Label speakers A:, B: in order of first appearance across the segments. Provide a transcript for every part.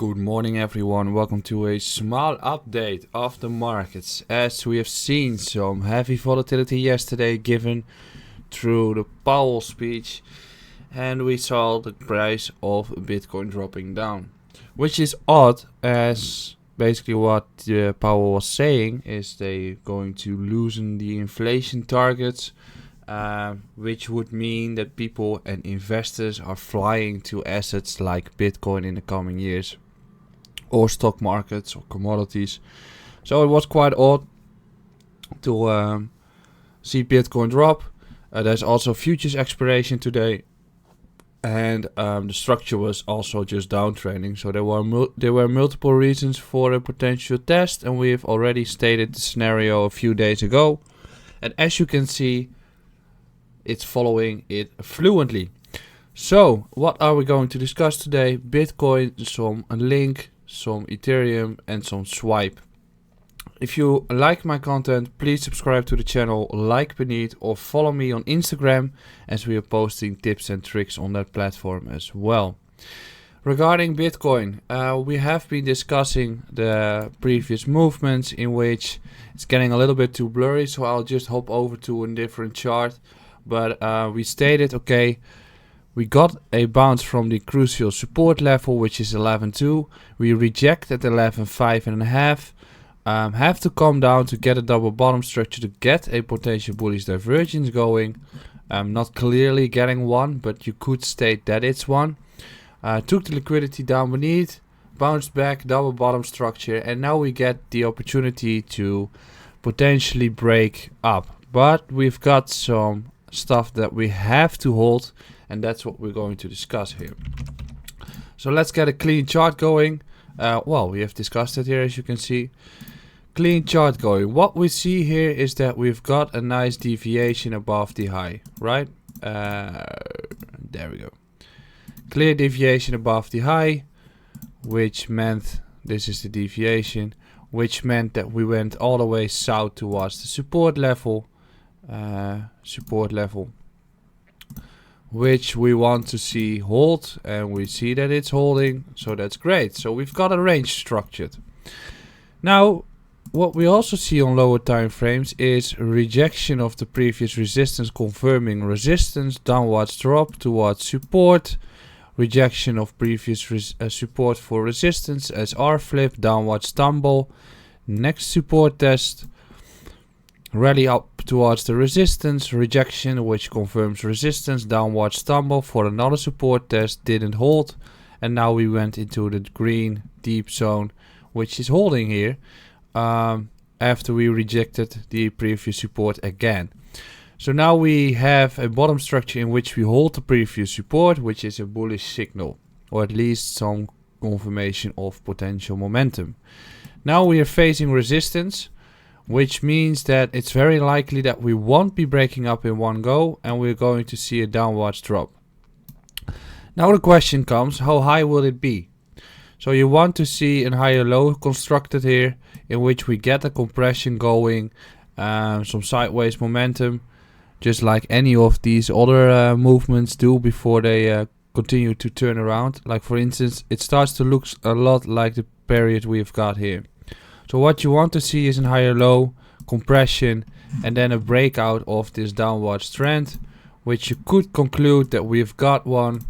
A: Good morning everyone, welcome to a small update of the markets. As we have seen some heavy volatility yesterday given through the Powell speech, and we saw the price of Bitcoin dropping down. Which is odd, as basically what Powell was saying is they going to loosen the inflation targets, which would mean that people and investors are flying to assets like Bitcoin in the coming years, or stock markets or commodities. So it was quite odd to see Bitcoin drop. There's also futures expiration today, and the structure was also just downtrending. So there were multiple reasons for a potential test, and we have already stated the scenario a few days ago. And as you can see, it's following it fluently. So what are we going to discuss today? Bitcoin, some Link, some Ethereum, and some Swipe. If you like my content, please subscribe to the channel, like beneath, or follow me on Instagram, as we are posting tips and tricks on that platform as well. Regarding Bitcoin, we have been discussing the previous movements in which it's getting a little bit too blurry, so I'll just hop over to a different chart. But we stated, okay, we got a bounce from the crucial support level, which is 11.2. We rejected 11.5.5. Have to come down to get a double bottom structure to get a potential bullish divergence going. Not clearly getting one, but you could state that it's one. Took the liquidity down beneath, bounced back, double bottom structure, and now we get the opportunity to potentially break up. But we've got some stuff that we have to hold, and that's what we're going to discuss here. So let's get a clean chart going. We have discussed it here, as you can see. Clean chart going. What we see here is that we've got a nice deviation above the high, right? There we go. Clear deviation above the high, which meant this is the deviation, which meant that we went all the way south towards the support level, which we want to see hold, and we see that it's holding, so that's great. So we've got a range structured. Now what we also see on lower time frames is rejection of the previous resistance, confirming resistance, downwards drop towards support, rejection of previous support for resistance as R flip, downward stumble, next support test, rally up towards the resistance, rejection which confirms resistance, downward stumble for another support test, didn't hold, and now we went into the green deep zone, which is holding here after we rejected the previous support again. So now we have a bottom structure in which we hold the previous support, which is a bullish signal, or at least some confirmation of potential momentum. Now we are facing resistance, which means that it's very likely that we won't be breaking up in one go, and we're going to see a downwards drop. Now the question comes, how high will it be? So you want to see a higher low constructed here, in which we get a compression going, some sideways momentum, just like any of these other movements do before they continue to turn around. Like for instance, it starts to look a lot like the period we've got here. So what you want to see is a higher low, compression, and then a breakout of this downward trend, which you could conclude that we've got one.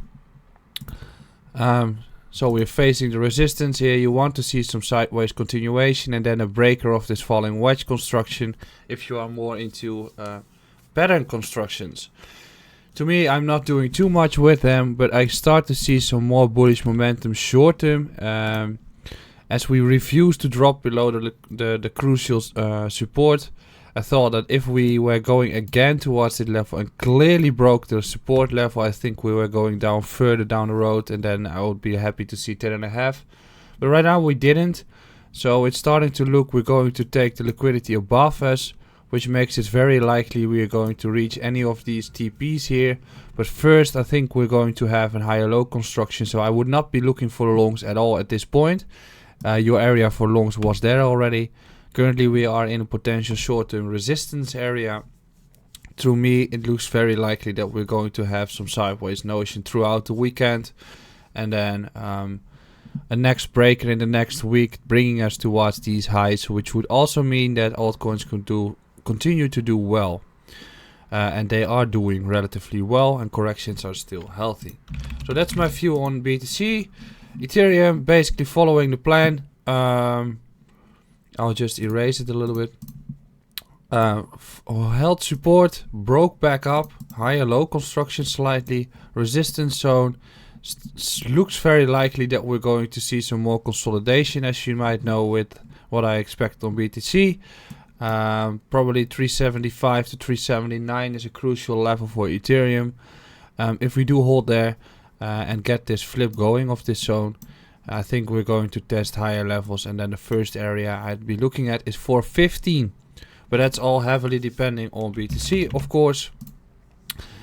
A: So we're facing the resistance here. You want to see some sideways continuation and then a breaker of this falling wedge construction if you are more into pattern constructions. To me, I'm not doing too much with them, but I start to see some more bullish momentum short term. As we refuse to drop below the crucial support, I thought that if we were going again towards that level and clearly broke the support level, I think we were going down further down the road, and then I would be happy to see 10.5. But right now we didn't, so it's starting to look we're going to take the liquidity above us, which makes it very likely we are going to reach any of these TPs here. But first I think we're going to have a higher low construction, so I would not be looking for longs at all at this point. Your area for longs was there already. Currently we are in a potential short-term resistance area. To me, it looks very likely that we're going to have some sideways notion throughout the weekend, and then a next breaker in the next week, bringing us towards these highs, which would also mean that altcoins could continue to do well. And they are doing relatively well, and corrections are still healthy. So that's my view on BTC. Ethereum basically following the plan. I'll just erase it a little bit. Held support, broke back up, higher low construction slightly, resistance zone. Looks very likely that we're going to see some more consolidation, as you might know with what I expect on BTC. Probably 375 to 379 is a crucial level for Ethereum. If we do hold there and get this flip going of this zone, I think we're going to test higher levels, and then the first area I'd be looking at is 415. But that's all heavily depending on BTC, of course.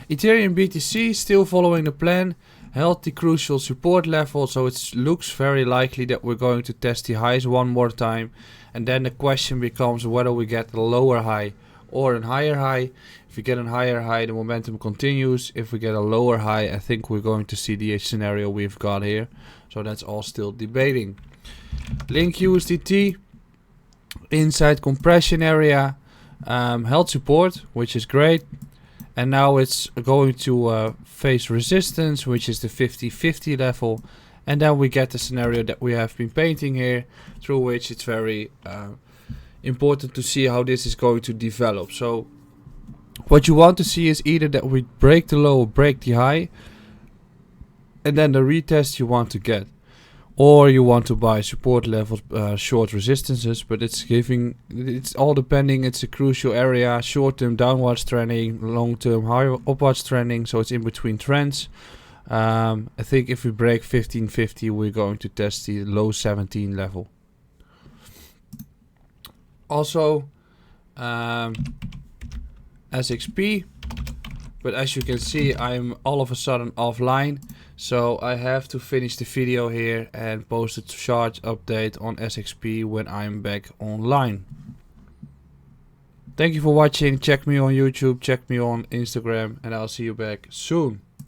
A: Ethereum BTC still following the plan. Held the crucial support level, so it looks very likely that we're going to test the highs one more time. And then the question becomes whether we get a lower high or a higher high. If we get a higher high, the momentum continues. If we get a lower high, I think we're going to see the scenario we've got here. So that's all still debating. Link USDT, inside compression area, held support, which is great. And now it's going to face resistance, which is the 50-50 level. And then we get the scenario that we have been painting here, through which it's very important to see how this is going to develop. So what you want to see is either that we break the low or break the high, and then the retest you want to get. Or you want to buy support levels, short resistances, but it's all depending. It's a crucial area, short-term downwards trending, long-term higher upwards trending, so it's in between trends. I think if we break 1550, we're going to test the low 17 level. Also, SXP, but as you can see, I'm all of a sudden offline. So I have to finish the video here and post a chart update on SXP when I'm back online. Thank you for watching. Check me on YouTube, check me on Instagram, and I'll see you back soon.